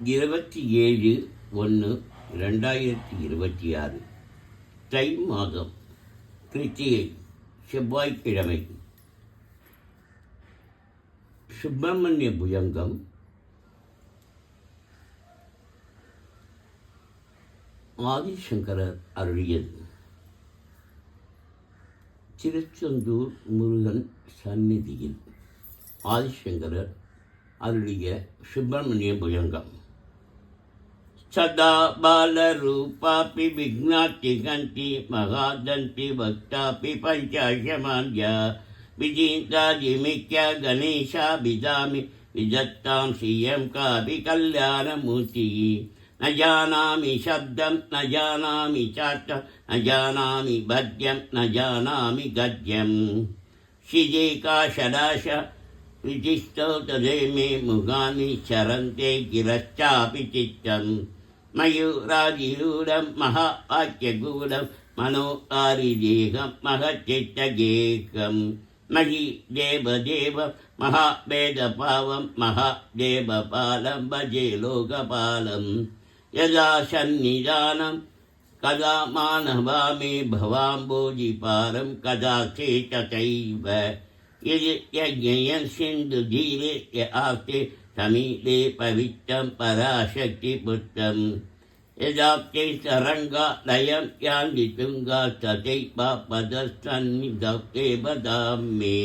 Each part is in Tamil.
27/1/2026 தை மாதம் கிருத்திகை செவ்வாய்க்கிழமை. சுப்பிரமணிய புஜங்கம் ஆதிசங்கரர் அருளியது. திருச்செந்தூர் முருகன் சந்நிதியில் ஆதிசங்கரர் அருளிய சுப்பிரமணிய புஜங்கம். சதா பாலரூபாபி விக்னாத்தி கந்தி மகாதந்தி பக்தாபி பஞ்சாசமான்யா விஜீந்தாதிமிக்ய கணேஷா விதாமி விஜத்தாம் ஸ்ரீயம் காபி கல்யாணமூர்த்தி. ந ஜானாமி சப்தம் ந ஜானாமி சாட்டம் ந ஜானாமி பத்யம் ந ஜானாமி கத்யம். ஸ்ரீஜேகா ஷடாஷ விசிஷ்டோ ததே மே முகானி சரந்தே கிரச்சாபி சித்தம். மயூராதிரூடம் மகாவாக்கியகூடம் மனோகாரிதேகம் மகச்சித்தகேகம். மயி தேவதேவம் மகாவேதபாவம் மகாதேவபாலம் பஜே லோகபாலம். யதா சந்நிதானம் கதா மானவாமே பவாம்போஜிபாரம் கதா சேததைவ. யஜ்ஞயன் சிந்து தீரே ய ஆப்தே சமீபே பவித்தம் பராசக்தி புத்தம். யதாப்தே சரங்கா லயம் யாந்தி துங்கா ததை பாபதஸ்தன்னிதப்தே பதாமே.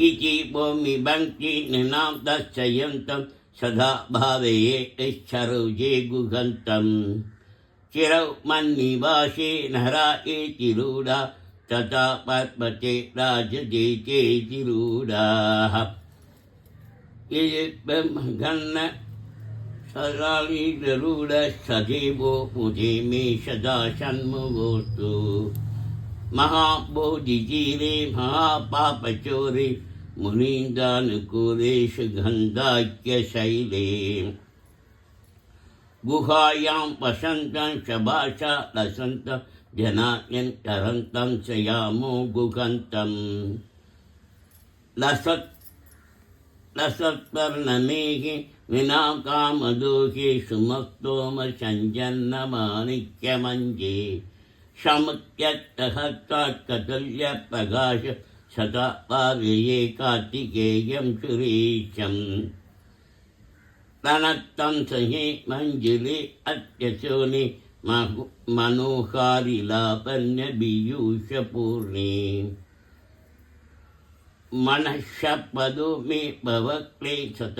இதி பூமி பங்கி நினாம் தஸ்யந்தம் சதா பாவயே இச்சரோஜே குகந்தம். சிரௌ மன்னிவாசே நரா ஏதிரூடா ததா பத்மதே ராஜதேகே திரூடாः. கண்ண சதாரூட சதேவோ முதே மே சதா சண்முகோஸ்து. மகாபோதிஜீரே மகாபாபச்சோரே முனீந்தானுகூலேஷு கந்தாக்கிய சைலே. குஹாயாம் வசந்தம் சபாஷா லசந்தம் ஜனாயன் தரந்தம் சயாமோ குகந்தம். லசத்வர்ணமேகி வினாகாமதோகி சுமக்தோம சஞ்சன்ன மாணிக்யமஞ்சே. சமுத்யத்தகத்வாத்கதுல்ய பிரகாஷ சதா பாவயே கார்த்திகேயம் சுரீஷம். தனத்தம் சஹே மஞ்சுளி அத்யசோனி மனோகாரி லாபன்ய பீயூஷ பூர்ணே. மனஷப்பது மே பவக்லே சத